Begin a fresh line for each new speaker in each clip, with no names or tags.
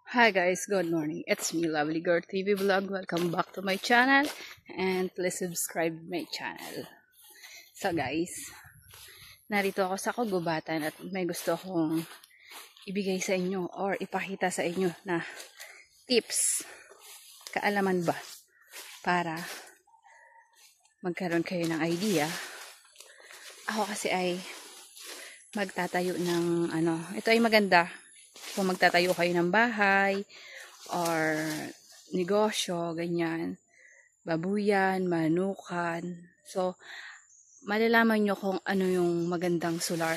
Hi guys, good morning. It's me, Lovely Girl TV Vlog. Welcome back to my channel and please subscribe my channel. So guys, narito ako sa kagubatan at may gusto akong ibigay sa inyo or ipakita sa inyo na tips, kaalaman ba para magkaroon kayo ng idea. Ako kasi ay magtatayo ng ito ay maganda kung magtatayo kayo ng bahay or negosyo, ganyan, babuyan, manukan. So, malalaman nyo kung ano yung magandang solar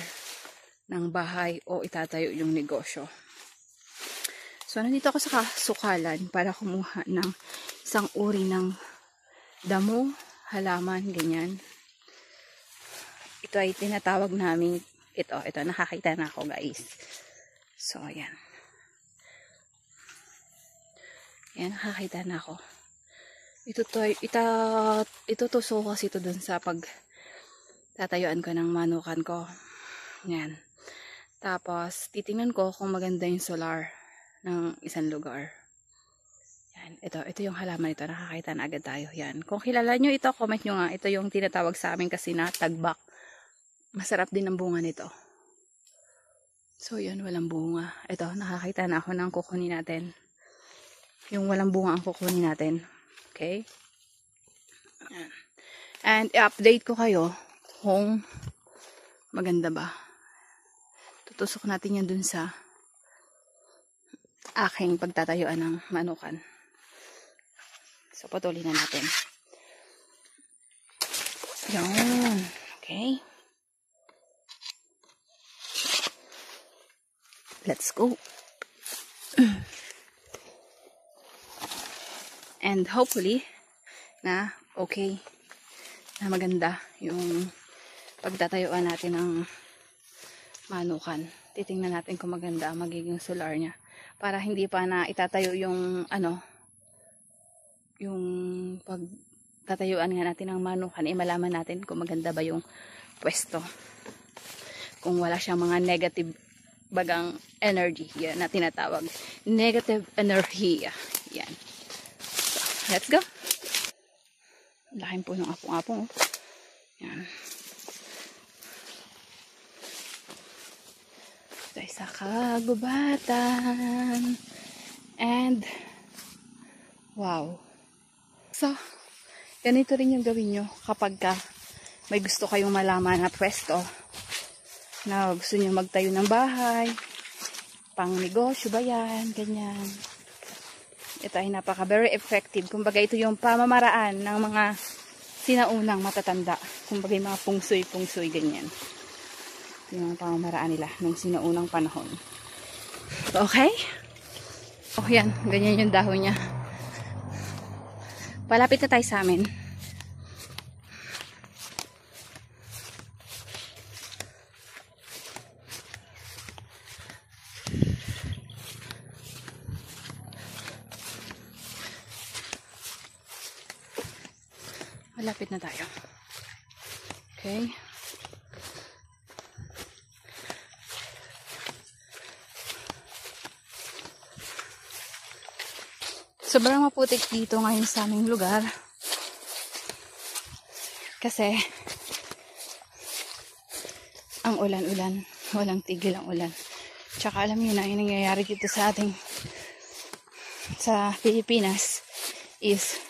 ng bahay o itatayo yung negosyo. So, nandito ako sa sukalan para kumuha ng isang uri ng damo, halaman, ganyan. Ito ay tinatawag namin, ito, nakakita na ako guys. So, ayan. Ayan, nakakita na ako. Itutuso kasi ito dun sa tatayuan ko ng manukan ko. Ayan. Tapos, titingnan ko kung maganda yung solar ng isang lugar. Ayan. Ito yung halaman ito. Nakakita na agad tayo. Ayan. Kung kilala nyo ito, comment nyo nga. Ito yung tinatawag sa amin kasi na tagbak. Masarap din ang bunga nito. So, yun, walang bunga. Ito, nakakita na ako ng kukunin natin. Yung walang bunga ang kukunin natin. Okay? And, i-update ko kayo kung maganda ba. Tutusok natin yan dun sa aking pagtatayuan ng manukan. So, patuloy na natin. Yun. Okay? Let's go. And hopefully na okay, na maganda yung pagtatayuan natin ng manukan. Titingnan natin kung maganda ang magiging solar niya para hindi pa na itatayo yung yung pagtatayuan nga natin ng manukan, malaman natin kung maganda ba yung pwesto, kung wala siyang mga negative bagang energy, yan na tinatawag negative energy. Yan. So, let's go. Laking po ng apong-apong. Yan. Ito sa kagubatan. And wow. So, ganito rin yung gawin nyo kapag may gusto kayong malaman na pwesto na gusto nyo magtayo ng bahay, pang negosyo ba yan, ganyan. Ito ay very effective. Kumbaga ito yung pamamaraan ng mga sinaunang matatanda. Kumbaga yung mga pungsoy, ganyan. Ito yung pamamaraan nila ng sinaunang panahon. Okay? Oh, yan. Ganyan yung dahon niya. Palapit na tayo sa amin. Malapit na tayo. Okay. Sobrang maputik dito ngayon sa aming lugar. Kasi ang ulan-ulan. Walang tigil ang ulan. Tsaka alam niyo na yung nangyayari dito sa Pilipinas is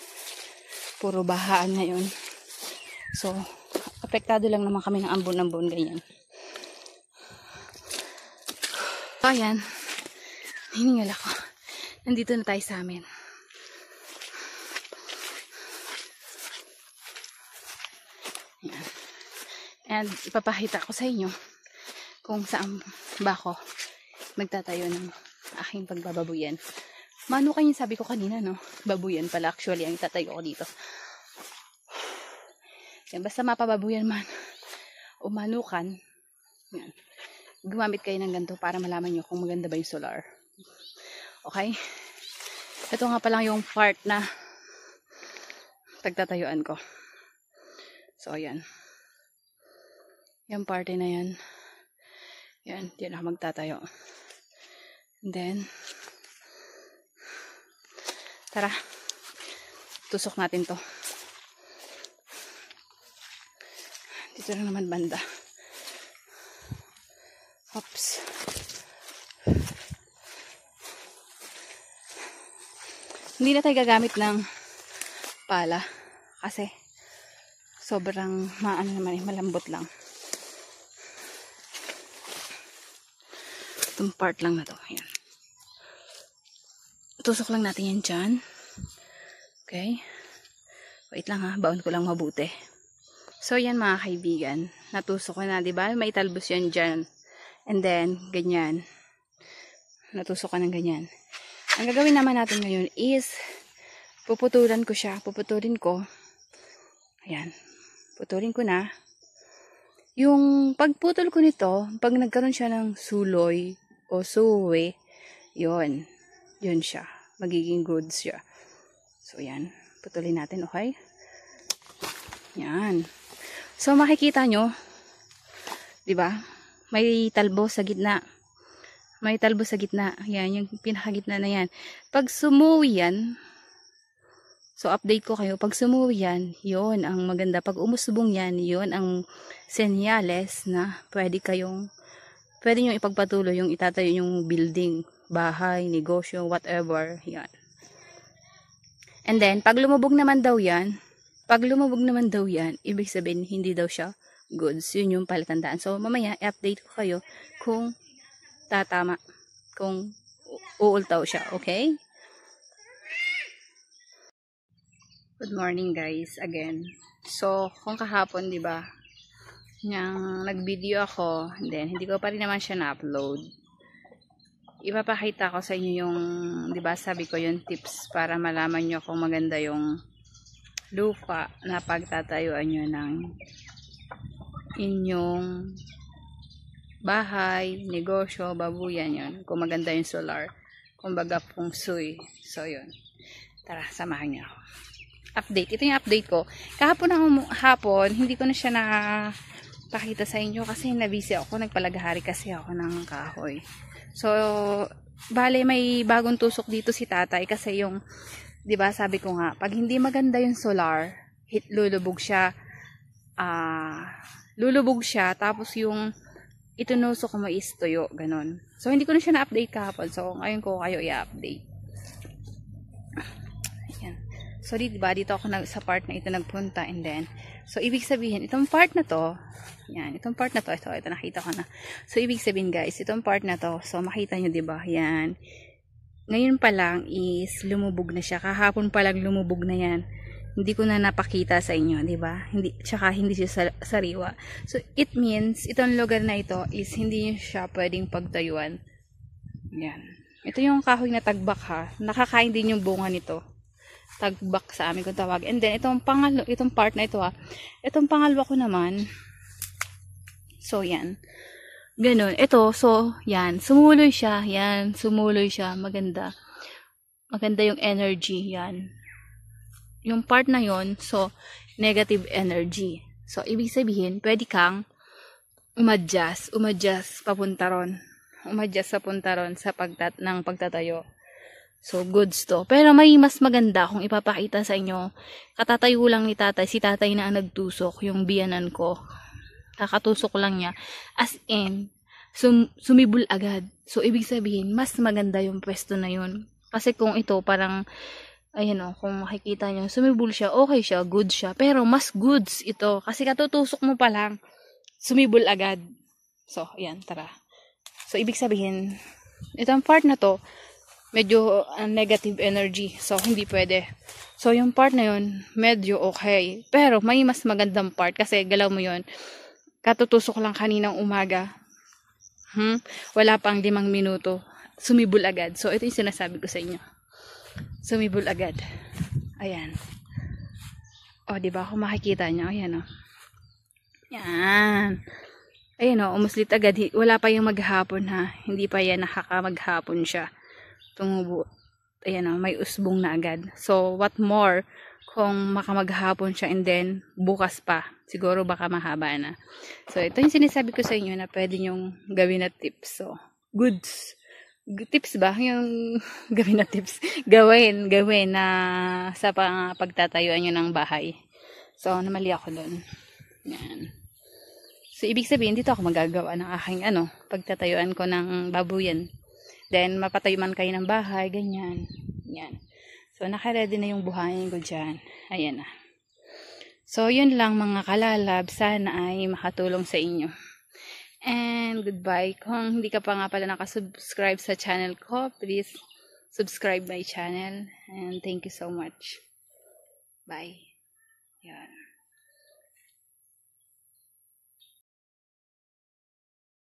puro bahaan ngayon. So, apektado lang naman kami ng ambon-ambon, ganyan. So, ayan. Hiningal ako. Nandito na tayo sa amin. Ayan. And ipapakita ko sa inyo kung saan ba ako magtatayo ng aking pagbababuyan. Manukan yung sabi ko kanina, no? Babuyan pala actually ang itatayo ko dito. Yan, basta mapababuyan man o manukan, yan, gumamit kayo ng ganito para malaman nyo kung maganda ba yung solar. Okay? Ito nga pa lang yung part na pagtatayuan ko. So, ayan. Yung parte na yan. Yan, diyan ako magtatayo. And then, Tara. Tusok natin to. Dito lang naman banda. Oops. Hindi na tayo gagamit ng pala. Kasi sobrang malambot lang. Itong part lang na to. Ayan. Tusok lang natin yan dyan. Okay. Wait lang ha. Baon ko lang mabuti. So yan mga kaibigan. Natusok ko na. Diba? May talbos yan dyan. And then, ganyan. Natusok ka ng ganyan. Ang gagawin naman natin ngayon is puputulan ko siya. Puputulin ko. Ayan. Putulin ko na. Yung pagputol ko nito, pag nagkaroon siya ng suloy o suwe, yun. Yun siya. Magiging good siya. So, yan. Putulin natin, okay? Yan. So, makikita nyo, diba? May talbo sa gitna. May talbo sa gitna. Yan, yung pinakagitna na yan. Pag sumuwi yan, so, update ko kayo. Pag sumuwi yan, yun ang maganda. Pag umusbong yan, yun ang senyales na pwede nyo ipagpatuloy yung itatayo yung building, bahay, negosyo, whatever. Yan. And then, pag lumubog naman daw yan, ibig sabihin, hindi daw siya goods. Yun yung palatandaan. So, mamaya, i-update ko kayo kung tatama, kung uultaw siya. Okay? Good morning guys, again. So, kung kahapon, di ba, nag-video ako, then hindi ko pa rin naman siya na-upload. Ipapakita ko sa inyo yung, di ba, sabi ko yung tips para malaman nyo kung maganda yung lupa na pagtatayuan nyo ng inyong bahay, negosyo, babuyan yun. Kung maganda yung solar, kumbaga feng shui. So, yun. Tara, samahan nyo ako. Update. Ito yung update ko. Kahapon, hindi ko na siya nakapakita sa inyo kasi nabisi ako. Nagpalagahari kasi ako ng kahoy. So, bale may bagong tusok dito si tatay kasi yung, di ba sabi ko nga, pag hindi maganda yung solar, lulubog siya. Tapos yung itunusok mo is tuyo. Ganon. So, hindi ko na siya na-update kahapon. So, ngayon ko kayo i-update. So, diba, dito ako sa part na ito nagpunta, and then, so, ibig sabihin, itong part na to, yan, itong part na to, ito nakita ko na. So, ibig sabihin, guys, itong part na to, so, makita nyo, diba, yan, ngayon pa lang is, lumubog na siya, kahapon pa lang lumubog na yan, hindi ko na napakita sa inyo, diba, tsaka hindi siya sariwa. So, it means, itong lugar na ito is, hindi siya pwedeng pagtayuan. Yan. Ito yung kahoy na tagbak ha, nakakain din yung bunga nito. Tagbak sa amin kung tawag. And then, itong part na ito itong pangalawa ko naman, so, yan. Ganun. Ito, so, yan. Sumuloy siya. Yan. Sumuloy siya. Maganda. Maganda yung energy. Yan. Yung part na yon, so, negative energy. So, ibig sabihin, pwede kang umadjust papunta ron. Umadjust papunta ron sa pagtatayo. So, goods to. Pero may mas maganda kung ipapakita sa inyo. Katatayo lang ni tatay. Si tatay na ang nagtusok. Yung biyanan ko. Kakatusok lang niya. As in, sumibol agad. So, ibig sabihin, mas maganda yung pwesto na yun. Kasi kung ito, parang, ayan o, kung makikita nyo, sumibol siya, okay siya, good siya. Pero, mas goods ito. Kasi katutusok mo pa lang, sumibol agad. So, ayan, tara. So, ibig sabihin, itong part na to, medyo negative energy. So, hindi pwede. So, yung part na yun, medyo okay. Pero, may mas magandang part. Kasi, galaw mo yun. Katutusok lang kaninang umaga. Wala pang 5 minuto. Sumibol agad. So, ito yung sinasabi ko sa inyo. Sumibol agad. Ayan. O, diba? Kung makikita nyo. Ayan, o. Yan. Ayan, o. Umuslit agad. Wala pa yung maghapon, ha. Hindi pa yan nakakamaghapon siya. Tumubo. Ayan o, may usbong na agad. So, what more kung makamaghapon siya and then bukas pa. Siguro baka mahaba na. So, ito yung sinasabi ko sa inyo na pwede nyong gawin na tips. So, goods. tips ba? Yung gawin na tips. Gawin na sa pagtatayuan nyo ng bahay. So, namali ako doon. Yan. So, ibig sabihin, dito ako magagawa ng aking pagtatayuan ko ng babuyan. Then, mapatayo man kayo ng bahay, ganyan. Yan. So, nakaready na yung buhayin ko dyan. Ayan na. So, yun lang mga kalalab. Sana ay makatulong sa inyo. And goodbye. Kung hindi ka pa nga pala nakasubscribe sa channel ko, please subscribe my channel. And thank you so much. Bye. Yan.